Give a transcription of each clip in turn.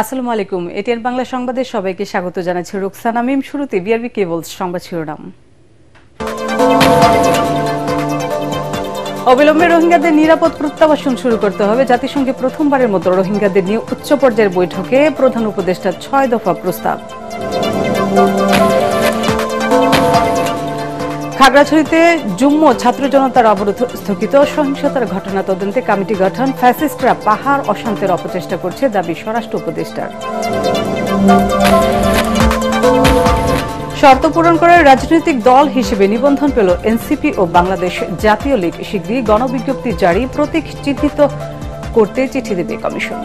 আসসালামু আলাইকুম। এটিএন বাংলা সংবাদে সবাইকে স্বাগত জানাচ্ছি রুকসানা মিম। শুরুতে বিআরবি কেবলস সংবাদ শিরোনাম। অবিলম্বে রোহিঙ্গাদের নিরাপদ প্রত্যাবাসন শুরু করতে হবে। জাতিসংঘে প্রথমবারের মতো রোহিঙ্গাদের নিয়ে উচ্চ পর্যায়ের বৈঠকে প্রধান উপদেষ্টার ৬ দফা প্রস্তাব। খাগড়াছড়িতে যুগ্ম ছাত্র জনতার অবরোধ স্থগিত। সহিংসতার ঘটনা তদন্তে কমিটি গঠন। ফ্যাসিস্টরা পাহাড় অশান্তির অপচেষ্টা করছে, দাবি স্বরাষ্ট্র উপদেষ্টার। শর্ত পূরণ করে রাজনৈতিক দল হিসেবে নিবন্ধন পেল এনসিপি ও বাংলাদেশ জাতীয় লীগ। শীঘ্রই গণবিজ্ঞপ্তি জারি, প্রতীক চিহ্নিত করতে চিঠি দেবে কমিশন।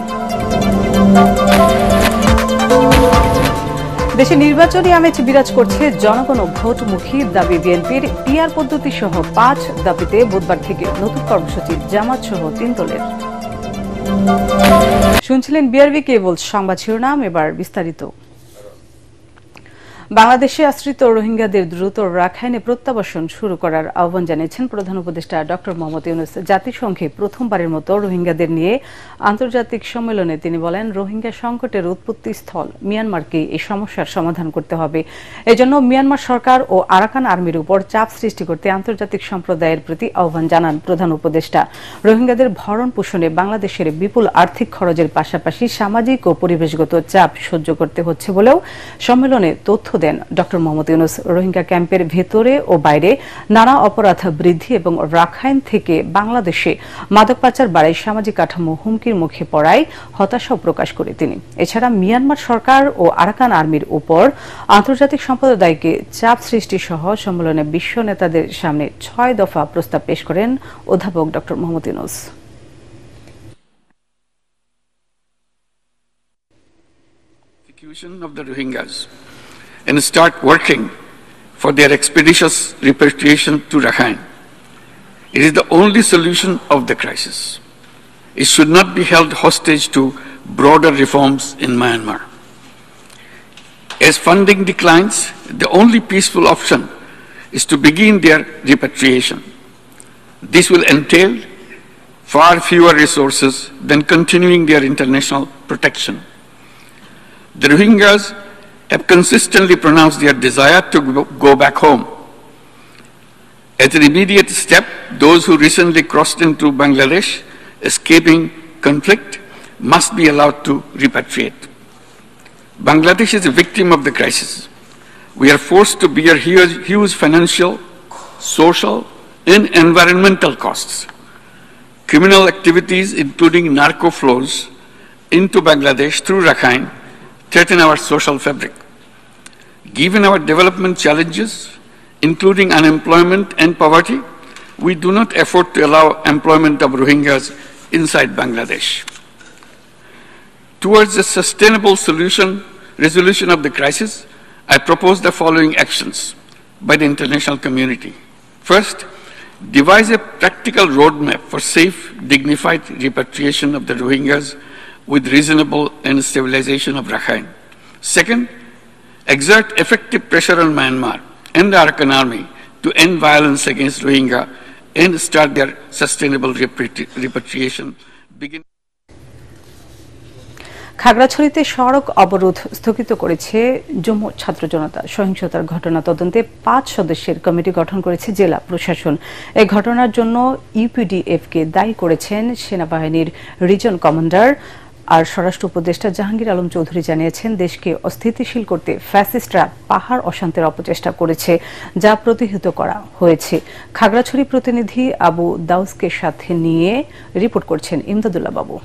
দেশে নির্বাচনী আমেজ বিরাজ করছে, জনগণ ভোটমুখী। দাবি বিএনপির। পিআর পদ্ধতি সহ ৫ দাবিতে বুধবার থেকে নতুন কর্মসূচি জামাত সহ ৩ দলের। শুনছিলেন বিআরবি কেবলস সংবাদ শিরোনাম, এবার বিস্তারিত। বাংলাদেশে আশ্রিত রোহিঙ্গাদের দ্রুত রাখাইনে প্রত্যাবাসন শুরু করার আহ্বান জানিয়েছেন প্রধান উপদেষ্টা ডক্টর মোহাম্মদ ইউনূস। জাতিসংঘে প্রথমবারের মতো রোহিঙ্গাদের নিয়ে আন্তর্জাতিক সম্মেলনে তিনি বলেন, রোহিঙ্গা সংকটের উৎপত্তি স্থল মিয়ানমারকে এই সমস্যার সমাধান করতে হবে। এজন্য মিয়ানমার সরকার ও আরাকান আর্মির উপর চাপ সৃষ্টি করতে আন্তর্জাতিক সম্প্রদায়ের প্রতি আহ্বান জানান প্রধান উপদেষ্টা। রোহিঙ্গাদের ভরণ পোষণে বাংলাদেশের বিপুল আর্থিক খরচের পাশাপাশি সামাজিক ও পরিবেশগত চাপ সহ্য করতে হচ্ছে বলেও সম্মেলনে তথ্য দেন ডক্টর মোহাম্মদ ইউনূস। রোহিঙ্গা ক্যাম্পের ভেতরে ও বাইরে নানা অপরাধ বৃদ্ধি এবং রাখাইন থেকে বাংলাদেশে মাদক পাচার বাড়ায় সামাজিক কাঠামো হুমকির মুখে পড়ায় হতাশা প্রকাশ করে তিনি। এছাড়া মিয়ানমার সরকার ও আরাকান আর্মির উপর আন্তর্জাতিক সম্প্রদায়কে চাপ সৃষ্টি সহ সম্মেলনে বিশ্ব নেতাদের সামনে ৬ দফা প্রস্তাব পেশ করেন অধ্যাপক doctor Mohammad Yunus. Of the Rohingyas and start working for their expeditious repatriation to Rakhine. It is the only solution of the crisis. It should not be held hostage to broader reforms in Myanmar. As funding declines, the only peaceful option is to begin their repatriation. This will entail far fewer resources than continuing their international protection. The Rohingyas have consistently pronounced their desire to go back home. As an immediate step, those who recently crossed into Bangladesh, escaping conflict, must be allowed to repatriate. Bangladesh is a victim of the crisis. We are forced to bear huge financial, social, and environmental costs. Criminal activities, including narco flows into Bangladesh through Rakhine, threaten our social fabric. Given our development challenges, including unemployment and poverty, we do not afford to allow employment of Rohingyas inside Bangladesh. Towards a sustainable resolution of the crisis, I propose the following actions by the international community. First, devise a practical roadmap for safe, dignified repatriation of the Rohingyas with reasonable and stabilization of Rakhine. Second, exert effective pressure on Myanmar and the Arakan Army to end violence against Rohingya and start their sustainable repatriation. খাগড়াছড়িতে সড়ক অবরোধ স্থগিত করেছে যুগ্ম ছাত্র জনতা। সহিংসতার ঘটনা তদন্তে ৫ সদস্যের কমিটি গঠন করেছে জেলা প্রশাসন। এই ঘটনার জন্য ইউপিডিএফকে দায়ী করেছেন সেনাবাহিনীর রিজন কমান্ডার। আর স্বরাষ্ট্র উপদেষ্টা জাহাঙ্গীর আলম চৌধুরী জানিয়েছেন, দেশকে অস্থিতিশীল করতে ফ্যাসিস্টরা পাহাড় অশান্তির অপচেষ্টা করেছে, যা প্রতিহত করা হয়েছে। খাগড়াছড়ি প্রতিনিধি আবু দাউসকে সাথে নিয়ে রিপোর্ট করছেন ইমদাদুল্লাহ বাবু।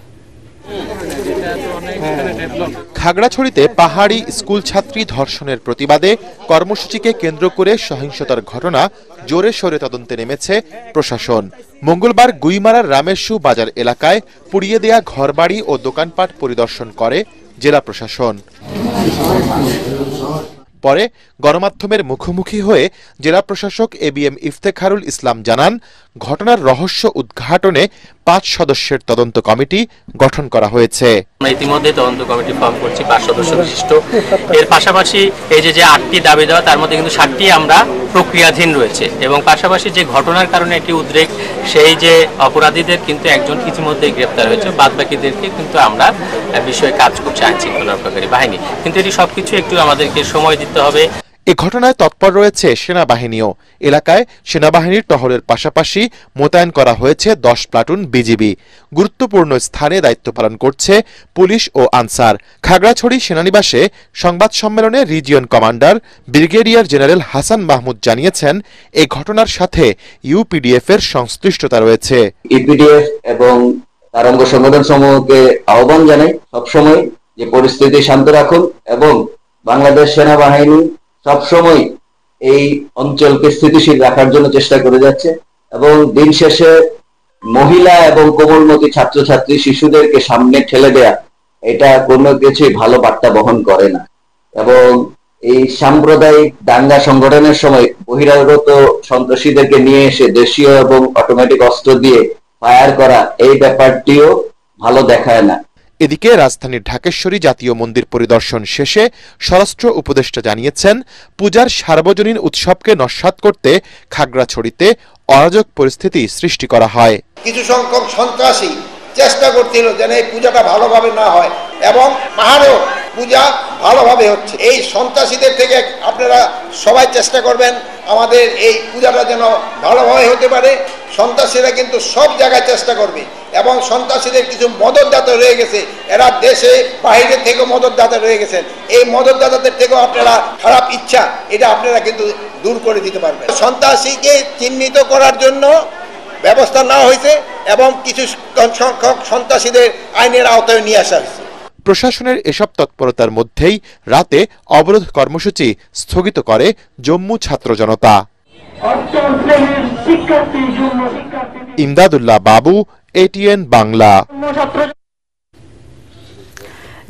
খাগড়াছড়িতে পাহাড়ি স্কুল ছাত্রী ধর্ষণের প্রতিবাদে কর্মসূচিকে কেন্দ্র করে সহিংসতার ঘটনা জোরে সোরে তদন্তে নেমেছে প্রশাসন। মঙ্গলবার গুইমারার রামেশ্বু বাজার এলাকায় পুড়িয়ে দেয়া ঘরবাড়ি ও দোকানপাট পরিদর্শন করে জেলা প্রশাসন। পরে গণমাধ্যমের মুখোমুখি হয়ে জেলা প্রশাসক ABM ইফতেখারুল ইসলাম জানান, ঘটনার রহস্য উদ্ঘাটনে 5 সদস্যের তদন্ত কমিটি গঠন করা হয়েছে। আমরা ইতিমধ্যে তদন্ত কমিটি ফর্ম করছি 5 সদস্য বিশিষ্ট। এর পাশাপাশি এই যে 8টি দাবি দেওয়া, তার মধ্যে কিন্তু 7টি আমরা প্রক্রিয়াধীন রয়েছে এবং পাশাপাশি যে ঘটনার কারণে একটি উদ্রেক, সেই যে অপরাধীদের কিন্তু একজন ইতিমধ্যে গ্রেপ্তার হয়েছে, বাদ বাকিদেরকে কিন্তু আমরা বিষয়ে কাজ করছি আইন শৃঙ্খলা রক্ষাকারী বাহিনী। কিন্তু এটি সবকিছু একটু আমাদেরকে সময় দিতে হবে। এ ঘটনায় তৎপর রয়েছে সেনাবাহিনীও। এলাকায় সেনাবাহিনীর টহলের পাশাপাশি মোতায়েন করা হয়েছে 10 প্লাটুন বিজিবি। গুরুত্বপূর্ণ স্থানে দায়িত্ব পালন করছে পুলিশ ও আনসার। খাগড়াছড়ি সেনানিবাসে সংবাদ সম্মেলনে region commander brigadier general Hasan Mahmud জানিয়েছেন, এই ঘটনার সাথে ইউপিডিএফ এর সংশ্লিষ্টতা রয়েছে। ইউপিডিএফ এবং তার অঙ্গ সংগঠন সমূহকে আহ্বান জানাই সবসময় যে পরিস্থিতি শান্ত রাখুন এবং বাংলাদেশ সেনাবাহিনী সবসময় এই অঞ্চলকে স্থিতিশীল রাখার জন্য চেষ্টা করে যাচ্ছে এবং দিন শেষে মহিলা এবং কোমলমতি ছাত্রছাত্রী শিশুদেরকে সামনে ঠেলে দেয়া, এটা কোনো কিছুই ভালো বার্তা বহন করে না। এবং এই সাম্প্রদায়িক দাঙ্গা সংগঠনের সময় বহিরাগত সন্ত্রাসীদেরকে নিয়ে এসে দেশীয় এবং অটোমেটিক অস্ত্র দিয়ে ফায়ার করা, এই ব্যাপারটিও ভালো দেখায় না। এদিকে রাজধানীর ঢাকেশ্বরী জাতীয় মন্দির পরিদর্শন শেষে স্বরাষ্ট্র উপদেষ্টা জানিয়েছেন, পূজার সার্বজনীন উৎসবকে নস্যাৎ করতে খাগড়াছড়িতে অরাজক পরিস্থিতি সৃষ্টি করা হয়। কিছু সংখ্যক সন্ত্রাসী চেষ্টা করছিল যেন এই পূজাটা ভালোভাবে না হয় এবং পাহাড়েও পূজা ভালোভাবে হচ্ছে। এই সন্ত্রাসীদের থেকে আপনারা সবাই চেষ্টা করবেন আমাদের এই পূজাটা যেন ভালোভাবে হতে পারে। সন্ত্রাসীরা কিন্তু সব জায়গায় চেষ্টা করবে এবং সন্ত্রাসীদের কিছু মদতদাতা রয়ে গেছে, এরা দেশে বাইরে থেকে মদতদাতা রয়ে গেছেন। এই মদতদাতাদের থেকেও আপনারা খারাপ ইচ্ছা, এটা আপনারা কিন্তু দূর করে দিতে পারবেন। সন্ত্রাসীকে চিহ্নিত করার জন্য ব্যবস্থা নেওয়া হয়েছে এবং কিছু সংখ্যক সন্ত্রাসীদের আইনের আওতায় নিয়ে আসা হয়েছে। প্রশাসনের এসব তৎপরতার মধ্যেই রাতে অবরোধ কর্মসূচি স্থগিত করে জম্মু ছাত্র জনতা। ইমদাদুল্লাহ বাবু, ATN বাংলা।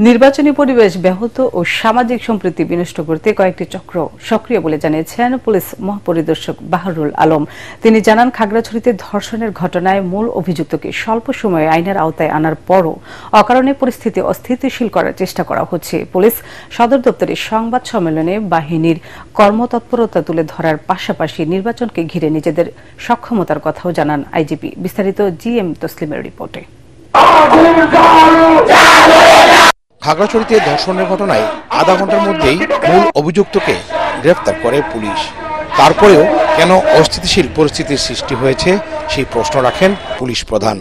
নির্বাচনী পরিবেশ ব্যাহত ও সামাজিক সম্প্রীতি বিনষ্ট করতে কয়েকটি চক্র সক্রিয় বলে জানিয়েছেন পুলিশ মহাপরিদর্শক বাহারুল আলম। তিনি জানান, খাগড়াছড়িতে ধর্ষণের ঘটনায় মূল অভিযুক্তকে স্বল্প সময়ে আইনের আওতায় আনার পরও অকারণে পরিস্থিতি অস্থিতিশীল করার চেষ্টা করা হচ্ছে। পুলিশ সদর দপ্তরের সংবাদ সম্মেলনে বাহিনীর কর্মতৎপরতা তুলে ধরার পাশাপাশি নির্বাচনকে ঘিরে নিজেদের সক্ষমতার কথাও জানান আইজিপি। বিস্তারিত GM তসলিমের রিপোর্টে। খাগড়াছড়িতে ধর্ষণের ঘটনায় আধা ঘন্টার মধ্যেই মূল অভিযুক্তকে গ্রেফতার করে পুলিশ। তারপরেও কেন অস্থিতিশীল পরিস্থিতির সৃষ্টি হয়েছে সেই প্রশ্ন রাখেন পুলিশ প্রধান।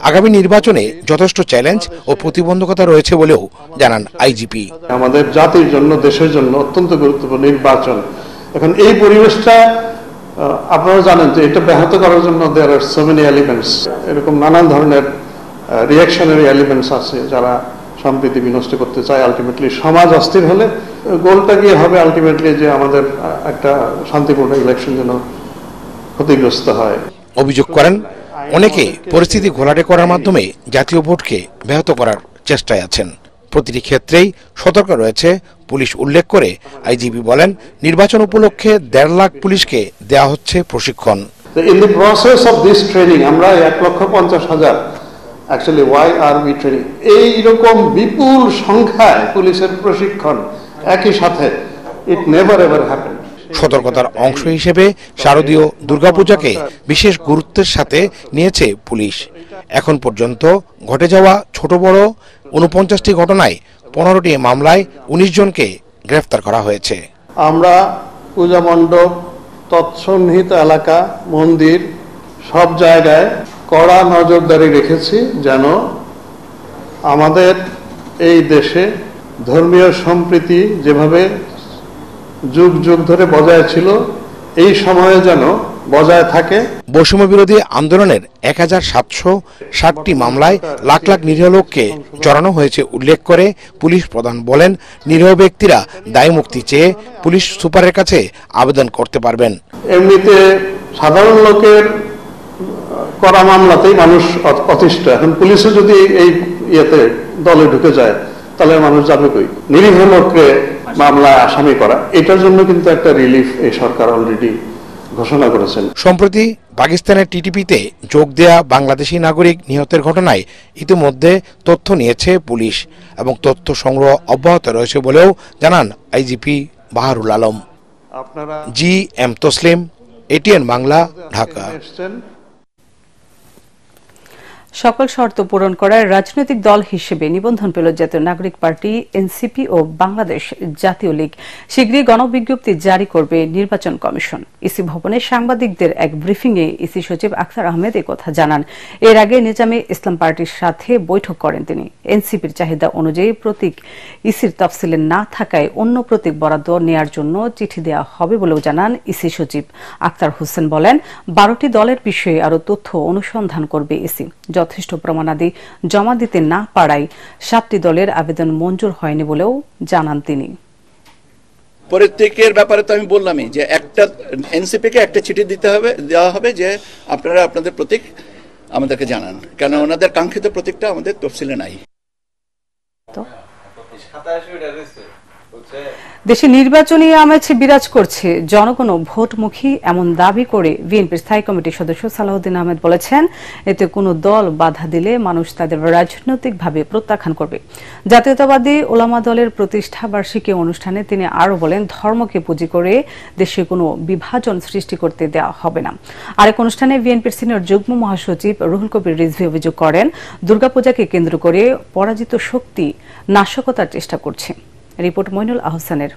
আগামী নির্বাচনে যথেষ্ট চ্যালেঞ্জ ও প্রতিবন্ধকতা রয়েছে বলেও জানান আইজিপি। আমাদের জাতির জন্য, দেশের জন্য অত্যন্ত গুরুত্বপূর্ণ নির্বাচন। এখন এই পরিবেশটা আপনারা জানেন যে এটা ব্যাহত করার জন্য দেয়ার আর সো মেনি এলিমেন্টস, এরকম নানান ধরনের রিঅ্যাকশনারি এলিমেন্টস আছে যারা সম্প্রীতি বিনষ্ট করতে চায়। আলটিমেটলি সমাজ অস্থির হলে গোলটা গিয়ে হবে আলটিমেটলি যে আমাদের একটা শান্তিপূর্ণ ইলেকশন যেন ক্ষতিগ্রস্ত হয়। অভিযোগ করেন, অনেকে পরিস্থিতি ঘোলাটে করার মাধ্যমে জাতীয় ভোটকে ব্যাহত করার চেষ্টায় আছেন। প্রতিটি ক্ষেত্রেই সতর্ক রয়েছে পুলিশ উল্লেখ করে আইজিপি বলেন, নির্বাচন উপলক্ষে 1.5 লাখ পুলিশকে দেয়া হচ্ছে প্রশিক্ষণ। In the process of this training আমরা 1,50,000 actually why are we training, এইরকম বিপুল সংখ্যায় পুলিশের প্রশিক্ষণ একই সাথে, ইট নেভার এভার হ্যাপেন্ড। সতর্কতার অংশ হিসেবে শারদীয় দুর্গাপূজাকে বিশেষ গুরুত্বের সাথে নিয়েছে পুলিশ। এখন পর্যন্ত ঘটে যাওয়া ছোট বড় 49টি ঘটনায় 15টি মামলায় 19 জনকে গ্রেফতার করা হয়েছে। আমরা পূজা মণ্ডপ, তৎসন্নিহিত এলাকা, মন্দির সব জায়গায় কড়া নজরদারি রেখেছি যেন আমাদের এই দেশে ধর্মীয় সম্প্রীতি যেভাবে যুগ যুগ ধরে বজায় ছিল এই সময়ে যেন বজায় থাকে। বৈষম্য বিরোধী আন্দোলনের 1760টি মামলায় লাখ লাখ নিরীহ লোককে জড়ানো হয়েছে উল্লেখ করে পুলিশ প্রধান বলেন, নিরীহ ব্যক্তিরা দায় মুক্তি চেয়ে পুলিশ সুপারের কাছে আবেদন করতে পারবেন। এমনিতে সাধারণ লোকের করা মামলাতেই মানুষ অতিষ্ঠ, এখন পুলিশও যদি এই ইয়েতে দলে ঢুকে যায় তাহলে মানুষ যাবে কই? নিরীহ লোককে মামলায় আসামি করা, এটার জন্য কিন্তু একটা রিলিফ এই সরকার অলরেডি ঘোষণা করেছেন। সম্প্রতি পাকিস্তানের টিটিপিতে যোগ দেয়া বাংলাদেশি নাগরিক নিহতের ঘটনায় ইতিমধ্যে তথ্য নিয়েছে পুলিশ এবং তথ্য সংগ্রহ অব্যাহত রয়েছে বলেও জানান IGP Baharul Alam. G M Taslim, ATN Bangla, Dhaka. সকল শর্ত পূরণ করার রাজনৈতিক দল হিসেবে নিবন্ধন পেল জাতীয় নাগরিক পার্টি, এনসিপি ও বাংলাদেশ জাতীয় লীগ। শীঘ্রই গণবিজ্ঞপ্তি জারি করবে নির্বাচন কমিশন। ইসি ভবনে সাংবাদিকদের এক ব্রিফিংয়ে ইসি সচিব আখতার আহমেদ একথা জানান। এর আগে নিজামে ইসলাম পার্টির সাথে বৈঠক করেন তিনি। এনসিপির চাহিদা অনুযায়ী প্রতীক ইসির তফসিলে না থাকায় অন্য প্রতীক বরাদ্দ নেয়ার জন্য চিঠি দেওয়া হবে বলেও জানান ইসি সচিব আখতার হোসেন। বলেন, 12টি দলের বিষয়ে আরও তথ্য অনুসন্ধান করবে ইসি। যথেষ্ট প্রমাণাদি জমা দিতে না পারায় 7টি দলের আবেদন মঞ্জুর হয়নি বলেও জানান তিনি। প্রত্যেকের ব্যাপারে তো আমি বললামই যে একটা এনসিপিকে একটা চিঠি দেওয়া হবে যে আপনারা আপনাদের প্রতীক আমাদেরকে জানান, কেন ওনাদের কাঙ্ক্ষিত প্রতীকটা আমাদের তফসিলে নাই। দেশে নির্বাচনী আমেজ বিরাজ করছে, জনগণও ভোটমুখী এমন দাবি করে বিএনপির স্থায়ী কমিটির সদস্য সালাউদ্দিন আহমেদ বলেছেন, এতে কোনো দল বাধা দিলে মানুষ তাদের রাজনৈতিকভাবে প্রত্যাখ্যান করবে। জাতীয়তাবাদী ওলামা দলের প্রতিষ্ঠা বার্ষিকী অনুষ্ঠানে তিনি আরও বলেন, ধর্মকে পুঁজি করে দেশে কোনো বিভাজন সৃষ্টি করতে দেওয়া হবে না। আরেক অনুষ্ঠানে বিএনপির সিনিয়র যুগ্ম মহাসচিব রুহুল কবির রিজভী অভিযোগ করেন, দুর্গাপূজাকে কেন্দ্র করে পরাজিত শক্তি নাশকতার চেষ্টা করছে। রিপোর্ট মইনুল আহসানের।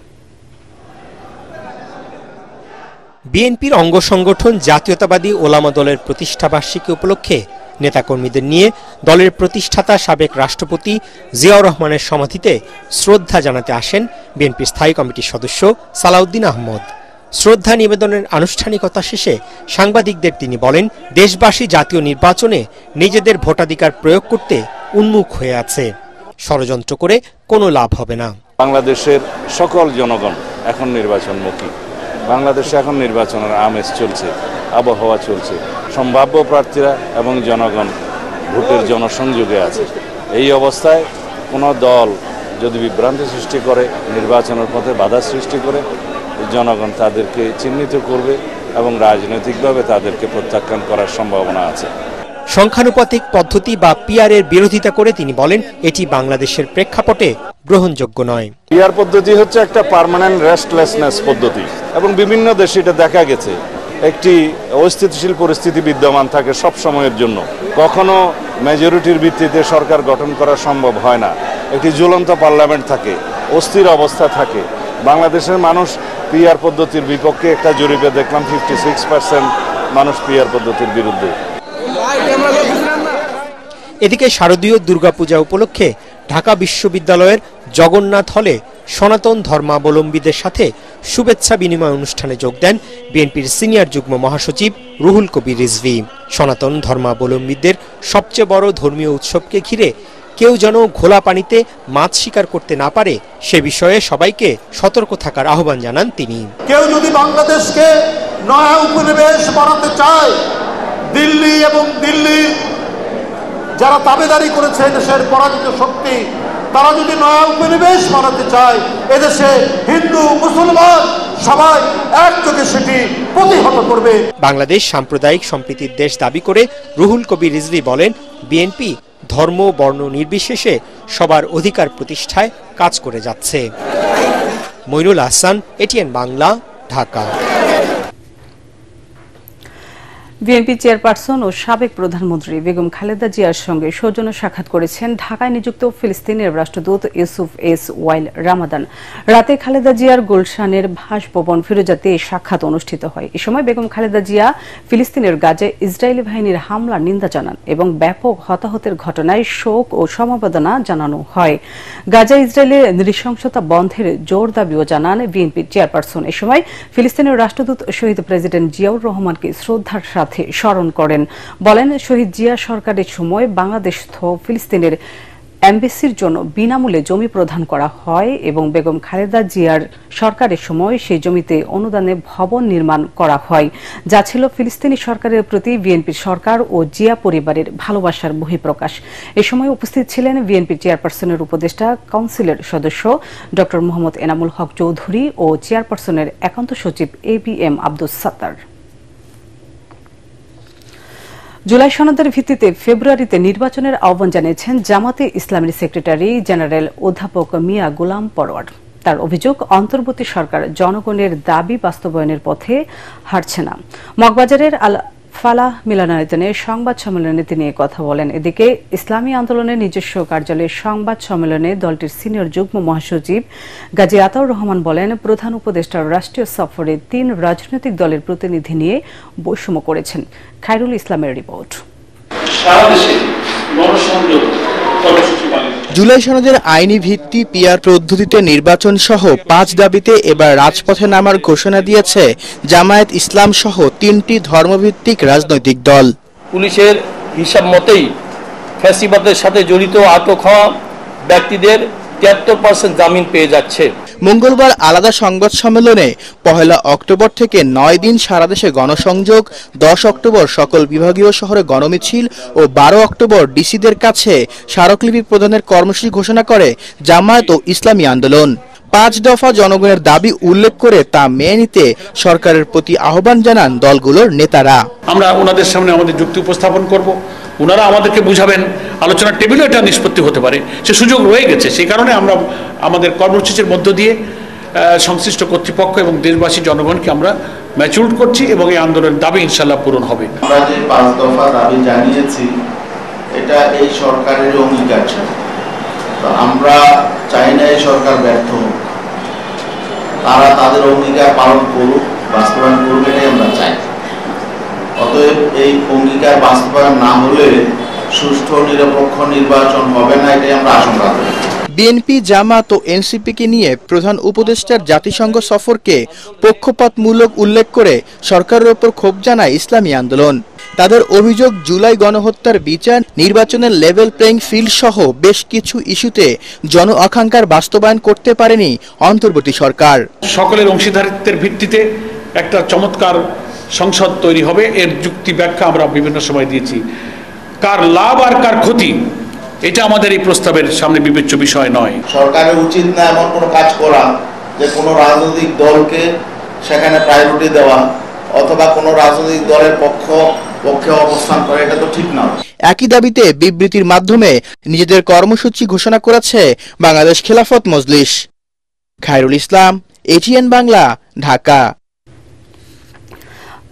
বিএনপির অঙ্গ সংগঠন জাতীয়তাবাদী ওলামা দলের প্রতিষ্ঠা বার্ষিকী উপলক্ষে নেতাকর্মীদের নিয়ে দলের প্রতিষ্ঠাতা সাবেক রাষ্ট্রপতি জিয়াউর রহমানের সমাধিতে শ্রদ্ধা জানাতে আসেন বিএনপির স্থায়ী কমিটির সদস্য সালাউদ্দিন আহমদ। শ্রদ্ধা নিবেদনের আনুষ্ঠানিকতা শেষে সাংবাদিকদের তিনি বলেন, দেশবাসী জাতীয় নির্বাচনে নিজেদের ভোটাধিকার প্রয়োগ করতে উন্মুখ হয়ে আছে। ষড়যন্ত্র করে কোনো লাভ হবে না। বাংলাদেশের সকল জনগণ এখন নির্বাচনমুখী। বাংলাদেশে এখন নির্বাচনের আমেজ চলছে, আবহাওয়া চলছে। সম্ভাব্য প্রার্থীরা এবং জনগণ ভোটের জনসংযোগে আছে। এই অবস্থায় কোনো দল যদি বিভ্রান্তি সৃষ্টি করে, নির্বাচনের পথে বাধা সৃষ্টি করে, জনগণ তাদেরকে চিহ্নিত করবে এবং রাজনৈতিকভাবে তাদেরকে প্রত্যাখ্যান করার সম্ভাবনা আছে। সংখ্যানুপাতিক পদ্ধতি বা পিআর এর বিরোধিতা করে তিনি বলেন, এটি বাংলাদেশের প্রেক্ষাপটে গ্রহণযোগ্য নয়। পিআর পদ্ধতি হচ্ছে একটা পার্মানেন্ট রেস্টলেসনেস পদ্ধতি এবং বিভিন্ন দেশে এটা দেখা গেছে একটি অস্থিতিশীল পরিস্থিতি বিদ্যমান থাকে সব সময়ের জন্য। কখনো মেজরিটির ভিত্তিতে সরকার গঠন করা সম্ভব হয় না, একটি ঝুলন্ত পার্লামেন্ট থাকে, অস্থির অবস্থা থাকে। বাংলাদেশের মানুষ পিআর পদ্ধতির বিপক্ষে, একটা জরিপে দেখলাম 56% মানুষ পিআর পদ্ধতির বিরুদ্ধে। এদিকে শারদীয় দুর্গাপূজা উপলক্ষে ঢাকা বিশ্ববিদ্যালয়ের জগন্নাথ হলে সনাতন ধর্মাবলম্বীদের সাথে শুভেচ্ছা বিনিময় অনুষ্ঠানে যোগ দেন বিএনপির সিনিয়র যুগ্ম মহাসচিব রুহুল কবির রিজভী। সনাতন ধর্মাবলম্বীদের সবচেয়ে বড় ধর্মীয় উৎসবকে ঘিরে কেউ যেন ঘোলা পানিতে মাছ শিকার করতে না পারে সে বিষয়ে সবাইকে সতর্ক থাকার আহ্বান জানান তিনি। কেউ যদি বাংলাদেশকে নয়া উপনিবেশ বানাতে চায়, দিল্লি এবং দিল্লি যারা দাবিদারি করেছে দেশের পরাজিত শক্তি, তারা যদি নয়া উপনিবেশ বানাতে চায়, এদেশে হিন্দু মুসলমান সবাই একযোগে সেটি প্রতিহত করবে। বাংলাদেশ সাম্প্রদায়িক সম্প্রীতির দেশ দাবি করে রুহুল কবির রিজভী বলেন, বিএনপি ধর্ম বর্ণ নির্বিশেষে সবার অধিকার প্রতিষ্ঠায় কাজ করে যাচ্ছে। Mainul Ahsan, ATN Bangla, Dhaka. BNP chairperson ও সাবেক প্রধানমন্ত্রী বেগম খালেদা জিয়ার সঙ্গে সৌজন্য সাক্ষাৎ করেছেন ঢাকায় নিযুক্ত ফিলিস্তিনের রাষ্ট্রদূত ইউসুফ এস ওয়াইল রামাদান। রাতে খালেদা জিয়ার গুলশানের বাসভবন ফিরোজাতে এই সাক্ষাৎ অনুষ্ঠিত হয়। এ সময় বেগম খালেদা জিয়া ফিলিস্তিনের গাজায় ইসরায়েলি বাহিনীর হামলার নিন্দা জানান এবং ব্যাপক হতাহতের ঘটনায় শোক ও সমবেদনা জানানো হয়। গাজায় ইসরায়েলের নৃশংসতা বন্ধের জোর দাবিও জানান বিএনপি চেয়ারপারসন। এ সময় ফিলিস্তিনের রাষ্ট্রদূত শহীদ প্রেসিডেন্ট জিয়াউর রহমানকে শ্রদ্ধার সাথে স্মরণ করেন। বলেন, শহীদ জিয়া সরকারের সময় বাংলাদেশ ফিলিস্তিনের এমবিসির জন্য বিনামূল্যে জমি প্রদান করা হয় এবং বেগম খালেদা জিয়ার সরকারের সময় সেই জমিতে অনুদানে ভবন নির্মাণ করা হয়, যা ছিল ফিলিস্তিনি সরকারের প্রতি বিএনপির সরকার ও জিয়া পরিবারের ভালোবাসার বহিঃপ্রকাশ। এ সময় উপস্থিত ছিলেন বিএনপির চেয়ারপারসনের উপদেষ্টা কাউন্সিলের সদস্য ড মোহাম্মদ এনামুল হক চৌধুরী ও চেয়ারপারসনের একান্ত সচিব ABM আব্দুস সাত্তার। জুলাই সনদের ভিত্তিতে ফেব্রুয়ারিতে নির্বাচনের আহ্বান জানিয়েছেন জামাতে ইসলামীর সেক্রেটারি জেনারেল অধ্যাপক মিয়া গোলাম পরোয়ার। তার অভিযোগ, অন্তর্বর্তী সরকার জনগণের দাবি বাস্তবায়নের পথে হাঁটছে না। মগবাজারের আল ফালাহ মিলনায়তনে সংবাদ সম্মেলনে তিনি কথা বলেন। এদিকে ইসলামী আন্দোলনের নিজস্ব কার্যালয়ের সংবাদ সম্মেলনে দলটির সিনিয়র যুগ্ম মহাসচিব গাজী আতাউর রহমান বলেন, প্রধান উপদেষ্টার রাষ্ট্রীয় সফরে 3 রাজনৈতিক দলের প্রতিনিধি নিয়ে বৈষম্য করেছেন। খায়রুল ইসলামের রিপোর্ট। জুলাই সনদের আইনি ভিত্তি, পিআর পদ্ধতিতে নির্বাচন সহ 5 দাবিতে এবার রাজপথে নামার ঘোষণা দিয়েছে জামায়াত ইসলাম সহ 3টি ধর্মভিত্তিক রাজনৈতিক দল। পুলিশের হিসাব মতেই ফ্যাসিবাদের সাথে জড়িত আটক হওয়া ব্যক্তিদের 73% জামিন পেয়ে যাচ্ছে। মঙ্গলবার আলাদা সংবাদ সম্মেলনে 1 অক্টোবর থেকে 9 দিন সারা দেশে গণসংযোগ, 10 অক্টোবর সকল বিভাগীয় শহরে গণমিছিল ও 12 অক্টোবর ডিসিদের কাছে স্মারকলিপি প্রদানের কর্মসূচি ঘোষণা করে জামায়াত ও ইসলামী আন্দোলন। 5 দফা জনগণের দাবি উল্লেখ করে তা মেনে নিতে সরকারের প্রতি আহ্বান জানান দলগুলোর নেতারা। আমরা ওনাদের সামনে আমাদের যুক্তি উপস্থাপন করব, ওনারা আমাদেরকে বুঝাবেন, আলোচনার টেবিলে এটা নিষ্পত্তি হতে পারে, সে সুযোগ রয়ে গেছে। সেই কারণে আমরা আমাদের কর্মসূচির মধ্য দিয়ে সংশ্লিষ্ট কর্তৃপক্ষ এবং দেশবাসী জনগণকে আমরা ম্যাচুরড করছি এবং এই আন্দোলনের দাবি ইনশাল্লাহ পূরণ হবে। আমরা যে 5 দফা দাবি জানিয়েছি, এটা এই সরকারের অঙ্গীকার ছিল। তো আমরা চাই না এই সরকার ব্যর্থ হোক, তারা তাদের অঙ্গীকার পালন করুক, বাস্তবায়ন করুক, এটাই আমরা চাই। অতএব এই অঙ্গীকার বাস্তবায়ন না হলে সুষ্ঠু নিরপেক্ষ নির্বাচন হবে না, এটাই আমরা আশঙ্কা করি। বিএনপি, জামাত ও এনসিপিকে নিয়ে প্রধান উপদেষ্টার জাতিসংঘ সফরকে পক্ষপাতমূলক উল্লেখ করে সরকারের ওপর ক্ষোভ জানায় ইসলামী আন্দোলন। তাদের অভিযোগ, জুলাই গণহত্যার বিচার, নির্বাচনের লেভেল প্লেইং ফিল্ড সহ বেশ কিছু ইস্যুতে জন আকাঙ্ক্ষার বাস্তবায়ন করতে পারেনি অন্তর্বর্তী সরকার। সকলের অংশীদারিত্বের ভিত্তিতে একটা চমৎকার সংসদ তৈরি হবে, এর যুক্তি ব্যাখ্যা আমরা বিভিন্ন সময় দিয়েছি। কার লাভ আর কার ক্ষতি, এটা আমাদের এই প্রস্তাবের সামনে বিবেচ্য বিষয় নয়। সরকারের উচিত না এমন কোনো কাজ করা যে কোনো রাজনৈতিক দলকে সেখানে প্রায়োরিটি দেওয়া অথবা কোনো রাজনৈতিক দলের পক্ষে অবস্থান করা, এটা তো ঠিক না। একই দাবিতে বিবৃতির মাধ্যমে নিজেদের কর্মসূচি ঘোষণা করেছে বাংলাদেশ খেলাফত মজলিস। খায়রুল ইসলাম, ATN বাংলা, ঢাকা।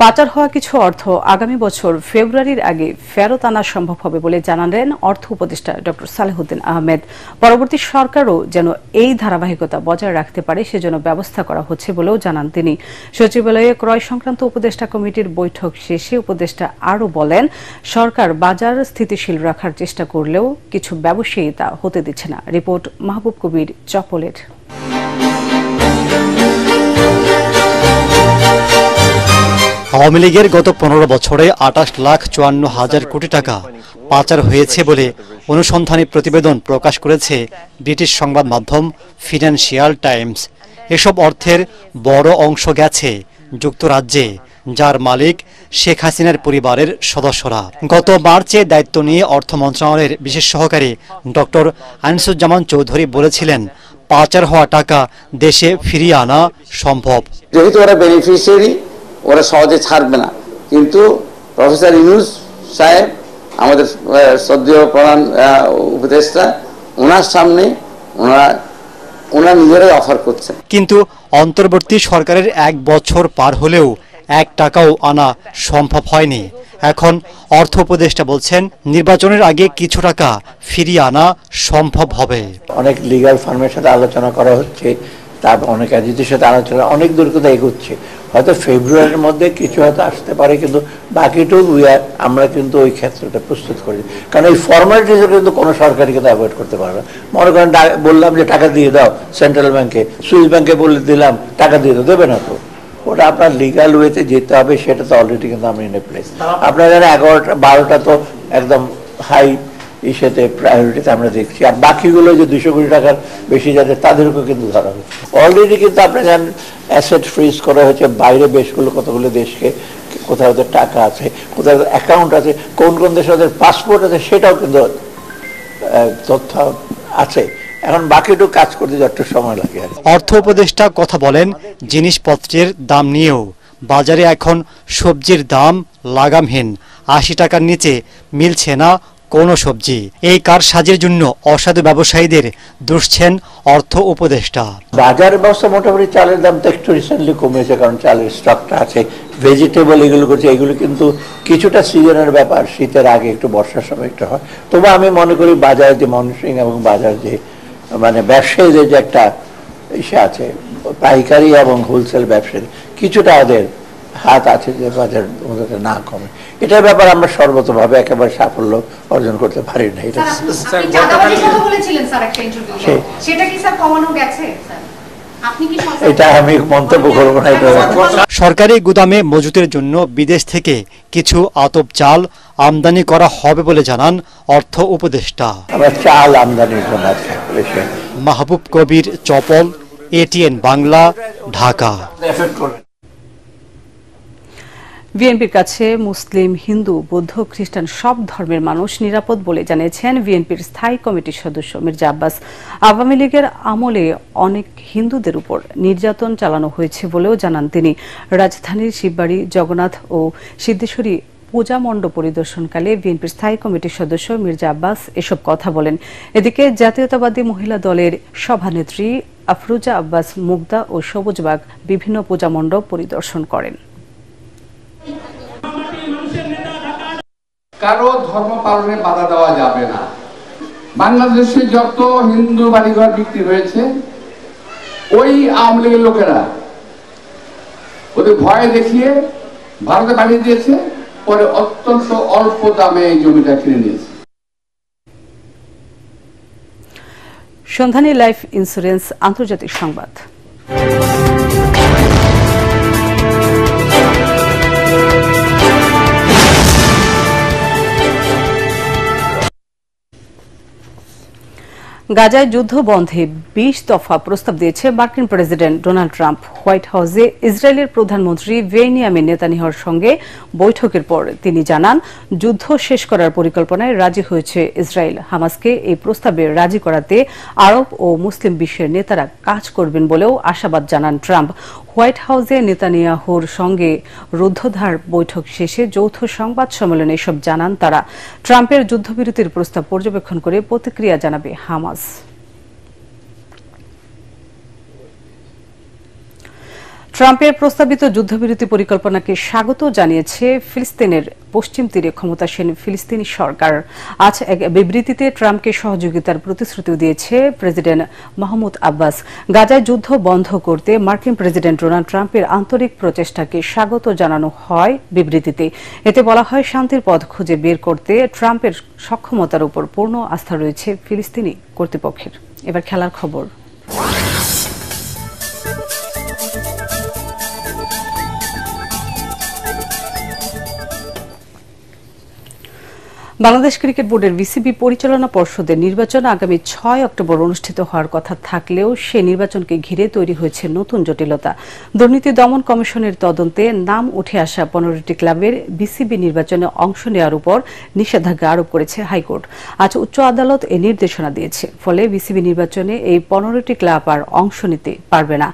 পাচার হওয়া কিছু অর্থ আগামী বছর ফেব্রুয়ারির আগে ফেরত আনা সম্ভব হবে বলে জানালেন অর্থ উপদেষ্টা ড সালেহুদ্দিন আহমেদ। পরবর্তী সরকারও যেন এই ধারাবাহিকতা বজায় রাখতে পারে সেজন্য ব্যবস্থা করা হচ্ছে বলেও জানান তিনি। সচিবালয়ে ক্রয় সংক্রান্ত উপদেষ্টা কমিটির বৈঠক শেষে উপদেষ্টা আরও বলেন, সরকার বাজার স্থিতিশীল রাখার চেষ্টা করলেও কিছু ব্যবসায়ী তা হতে দিচ্ছে না। রিপোর্ট মাহবুব কবির, চপলের। আওয়ামী লীগের গত 15 বছরে 28,54,000 কোটি টাকা পাচার হয়েছে বলে অনুসন্ধানী প্রতিবেদন প্রকাশ করেছে ব্রিটিশ সংবাদ মাধ্যম ফিনান্সিয়াল টাইমস। এসব অর্থের বড় অংশ গেছে যুক্তরাজ্যে, যার মালিক শেখ হাসিনার পরিবারের সদস্যরা। গত মার্চে দায়িত্ব নিয়ে অর্থ মন্ত্রণালয়ের বিশেষ সহকারী ডক্টর আনিসুজ্জামান চৌধুরী বলেছিলেন, পাচার হওয়া টাকা দেশে ফিরিয়ে আনা সম্ভব। যেহেতু ওরা বেনিফিশিয়ারি, ওরা সহজে ছাড়বে না, কিন্তু প্রফেসর ইউনূস সাহেব, আমাদের শ্রদ্ধেয় প্রধান উপদেষ্টা, ওনার সামনে ওনারা নিজেরাই অফার করছে। কিন্তু অন্তর্বর্তী সরকারের 1 বছর পার হলেও 1 টাকাও আনা সম্ভব হয়নি। এখন অর্থ উপদেষ্টা বলছেন, নির্বাচনের আগে কিছু টাকা ফিরিয়ে আনা সম্ভব হবে। অনেক লিগ্যাল ফার্মের সাথে আলোচনা করা হচ্ছে, তারপর অনেক এজেন্সির সাথে আলোচনা, অনেক দূর কথা এগোচ্ছে। হয়তো ফেব্রুয়ারির মধ্যে কিছু হয়তো আসতে পারে, কিন্তু বাকিটুকু আমরা কিন্তু ওই ক্ষেত্রটা প্রস্তুত করি। কারণ এই ফর্মালিটিস কিন্তু কোনো সরকারি কিন্তু অ্যাভয়েড করতে পারবে না। মনে করেন বললাম যে টাকা দিয়ে দাও সেন্ট্রাল ব্যাংকে, সুইস ব্যাংকে বলে দিলাম টাকা দিয়ে দাও, দেবে না তো। ওটা আপনার লিগাল ওয়েতে যেতে হবে, সেটা তো অলরেডি কিন্তু আমরা ইন এ প্লেস। আপনার জানেন 11টা 12টা তো একদম হাই ইসেতে প্রায়োরিটিতে আমরা দেখছি। আর বাকিগুলো যে 200 কোটি টাকার বেশি যাদের তাদেরকেও কিন্তু ধরা হচ্ছে। অলরেডি কিন্তু আপনি জানেন অ্যাসেট ফ্রিজ করা হয়েছে বাইরে বেশগুলো কতগুলো দেশকে, কোথাও ওদের টাকা আছে, কোথাও অ্যাকাউন্ট আছে, কোন কোন দেশে ওদের পাসপোর্ট আছে সেটাও কিন্তু তথ্য আছে। এখন বাকিটুকু কাজ করতে যত সময় লাগে। অর্থ উপদেষ্টা কথা বলেন জিনিসপত্রের দাম নিয়েও। বাজারে এখন সবজির দাম লাগামহীন, 80 টাকার নিচে মিলছে না কোনো সবজি। এই কারসাজির জন্য অসাধু ব্যবসায়ীদের দুষছেন অর্থ উপদেষ্টা। বাজার ব্যবস্থা মোটামুটি চালের দাম তো একটু রিসেন্টলি কমেছে, কারণ চালের স্টকটা আছে, ভেজিটেবল এগুলো করছে, এগুলো কিন্তু কিছুটা সিজনের ব্যাপার, শীতের আগে একটু বর্ষার সময় একটু হয়। তবু আমি মনে করি বাজার যে মনিটরিং এবং বাজার যে মানে ব্যবসায়ীদের যে একটা ইসে আছে, পাইকারি এবং হোলসেল ব্যবসায়ী কিছুটা ওদের হাত আছে যে বাজার না কমে। এটার ব্যাপার আমরা সর্বতভাবে একেবারে সাফল্য অর্জন করতে পারি না। এটা আমি মন্তব্য করবো না। সরকারি গুদামে মজুতের জন্য বিদেশ থেকে কিছু আতপ চাল আমদানি করা হবে বলে জানান অর্থ উপদেষ্টা। আমরা চাল আমদানির জন্য মাহবুব কবির, চপল, ATN বাংলা, ঢাকা। বিএনপির কাছে মুসলিম, হিন্দু, বৌদ্ধ, খ্রিস্টান সব ধর্মের মানুষ নিরাপদ বলে জানিয়েছেন বিএনপির স্থায়ী কমিটির সদস্য মির্জা আব্বাস। আওয়ামী লীগের আমলে অনেক হিন্দুদের উপর নির্যাতন চালানো হয়েছে বলেও জানান তিনি। রাজধানীর শিববাড়ি, জগন্নাথ ও সিদ্ধেশ্বরী পূজা মণ্ডপ পরিদর্শনকালে বিএনপির স্থায়ী কমিটির সদস্য মির্জা আব্বাস এসব কথা বলেন। এদিকে জাতীয়তাবাদী মহিলা দলের সভানেত্রী আফরুজা আব্বাস মুগদা ও সবুজবাগ বিভিন্ন পূজা মণ্ডপ পরিদর্শন করেন। কারো ধর্ম পালনে বাধা দেওয়া যাবে না। বাংলাদেশে যত হিন্দু বাড়িঘর বিক্রি হয়েছে ওই আওয়ামী লীগের লোকেরা ওদের ভয় দেখিয়ে ভারতে পাঠিয়ে দিয়েছে, পরে অত্যন্ত অল্প দামে এই জমিটা কিনে নিয়েছে। সন্ধানী লাইফ ইন্স্যুরেন্স আন্তর্জাতিক সংবাদ। গাজায় যুদ্ধ বন্ধে 20 দফা প্রস্তাব দিয়েছে মার্কিন প্রেসিডেন্ট ডোনাল্ড ট্রাম্প। হোয়াইট হাউসে ইসরায়েলের প্রধানমন্ত্রী বেনিয়ামিন নেতানিয়াহুর সঙ্গে বৈঠকের পর তিনি জানান, যুদ্ধ শেষ করার পরিকল্পনায় রাজি হয়েছে ইসরায়েল। হামাসকে এই প্রস্তাবে রাজি করাতে আরব ও মুসলিম বিশ্বের নেতারা কাজ করবেন বলেও আশাবাদ জানান ট্রাম্প। হোয়াইট হাউসে নেতানিয়াহুর সঙ্গে রুদ্ধদ্বার বৈঠক শেষে যৌথ সংবাদ সম্মেলনে এসব জানান তারা। ট্রাম্পের যুদ্ধবিরতির প্রস্তাব পর্যবেক্ষণ করে প্রতিক্রিয়া জানাবে হামাস। ট্রাম্পের প্রস্তাবিত যুদ্ধবিরতি পরিকল্পনাকে স্বাগত জানিয়েছে ফিলিস্তিনের পশ্চিম তীরে ক্ষমতাসীন ফিলিস্তিনি সরকার। আজ এক বিবৃতিতে ট্রাম্পকে সহযোগিতার প্রতিশ্রুতিও দিয়েছে প্রেসিডেন্ট মাহমুদ আব্বাস। গাজায় যুদ্ধ বন্ধ করতে মার্কিন প্রেসিডেন্ট ডোনাল্ড ট্রাম্পের আন্তরিক প্রচেষ্টাকে স্বাগত জানানো হয় বিবৃতিতে। এতে বলা হয়, শান্তির পথ খুঁজে বের করতে ট্রাম্পের সক্ষমতার উপর পূর্ণ আস্থা রয়েছে ফিলিস্তিনি কর্তৃপক্ষের। এবার খেলার খবর। বাংলাদেশ ক্রিকেট বোর্ডের বিসিবি পরিচালনা পর্ষদের নির্বাচন আগামী 6 অক্টোবর অনুষ্ঠিত হওয়ার কথা থাকলেও সে নির্বাচনকে ঘিরে তৈরি হয়েছে নতুন জটিলতা। দুর্নীতি দমন কমিশনের তদন্তে নাম উঠে আসা 15টি ক্লাবের বিসিবি নির্বাচনে অংশ নেওয়ার উপর নিষেধাজ্ঞা আরোপ করেছে হাইকোর্ট। আজ উচ্চ আদালত এ নির্দেশনা দিয়েছে। ফলে বিসিবি নির্বাচনে এই 15টি ক্লাব আর অংশ নিতে পারবে না।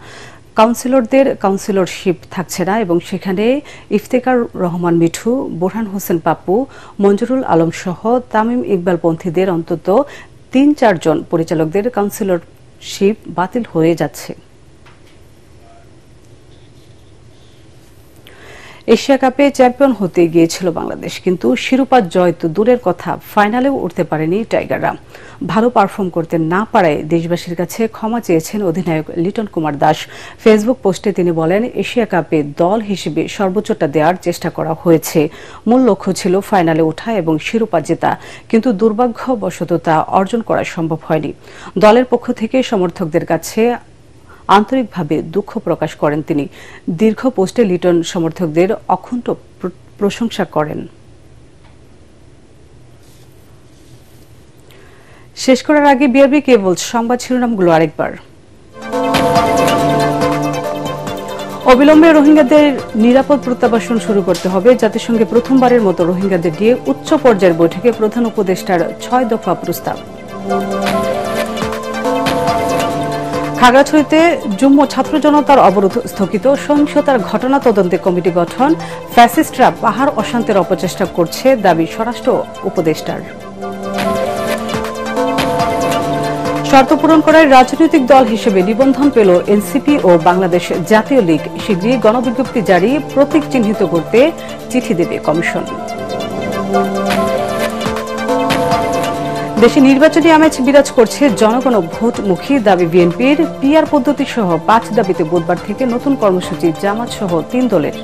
কাউন্সিলরদের কাউন্সিলরশিপ থাকছে না এবং সেখানে ইফতেখার রহমান মিঠু, বোরহান হোসেন পাপ্পু, মঞ্জুরুল আলম সহ তামিম ইকবাল পন্থীদের অন্তত 3-4 জন পরিচালকদের কাউন্সিলরশিপ বাতিল হয়ে যাচ্ছে। এশিয়া কাপে চ্যাম্পিয়ন হতে গিয়েছিল বাংলাদেশ, কিন্তু শিরোপা জয় তো দূরের কথা, ফাইনালেও উঠতে পারেনি টাইগাররা। ভালো পারফর্ম করতে না পারায় দেশবাসীর কাছে ক্ষমা চেয়েছেন অধিনায়ক লিটন কুমার দাস। ফেসবুক পোস্টে তিনি বলেন, এশিয়া কাপে দল হিসেবে সর্বোচ্চটা দেওয়ার চেষ্টা করা হয়েছে। মূল লক্ষ্য ছিল ফাইনালে ওঠা এবং শিরোপা জেতা, কিন্তু দুর্ভাগ্যবশত তা অর্জন করা সম্ভব হয়নি। দলের পক্ষ থেকে সমর্থকদের কাছে আন্তরিকভাবে দুঃখ প্রকাশ করেন তিনি। দীর্ঘ পোস্টে লিটন সমর্থকদের অকুণ্ঠ প্রশংসা করেন। শেষ করার আগে বিআরবি কেবল সংবাদ শিরোনামগুলো আরেকবার। অবিলম্বে রোহিঙ্গাদের নিরাপদ প্রত্যাবাসন শুরু করতে হবে। জাতিসংঘে প্রথমবারের মতো রোহিঙ্গাদের নিয়ে উচ্চ পর্যায়ের বৈঠকে প্রধান উপদেষ্টার 6 দফা প্রস্তাব। খাগড়াছড়িতে যুগ্ম ছাত্র জনতার অবরোধ স্থগিত। সহিংসতার ঘটনা তদন্তে কমিটি গঠন। ফ্যাসিস্টরা পাহাড় অশান্তির অপচেষ্টা করছে, দাবি স্বরাষ্ট্র উপদেষ্টার। শর্ত পূরণ করায় রাজনৈতিক দল হিসেবে নিবন্ধন পেল এনসিপি ও বাংলাদেশ জাতীয় লীগ। শীঘ্রই গণবিজ্ঞপ্তি জারি, প্রতীক চিহ্নিত করতে চিঠি দেবে কমিশন। দেশে নির্বাচনী আমেজ বিরাজ করছে, জনগণ ভোটমুখী, দাবি বিএনপির। পিআর পদ্ধতি সহ 5 দাবিতে বুধবার থেকে নতুন কর্মসূচি জামাত সহ 3 দলের।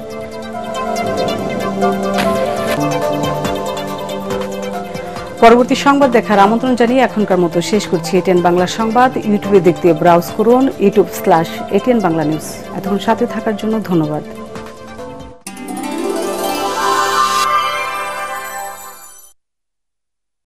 পরবর্তী সংবাদ দেখার আমন্ত্রণ জানিয়ে এখনকার মতো শেষ করছি এটিএন বাংলা সংবাদ। ইউটিউবে দেখতে ব্রাউজ করুন youtube/ATN বাংলা নিউজ। এতক্ষণ সাথে থাকার জন্য ধন্যবাদ।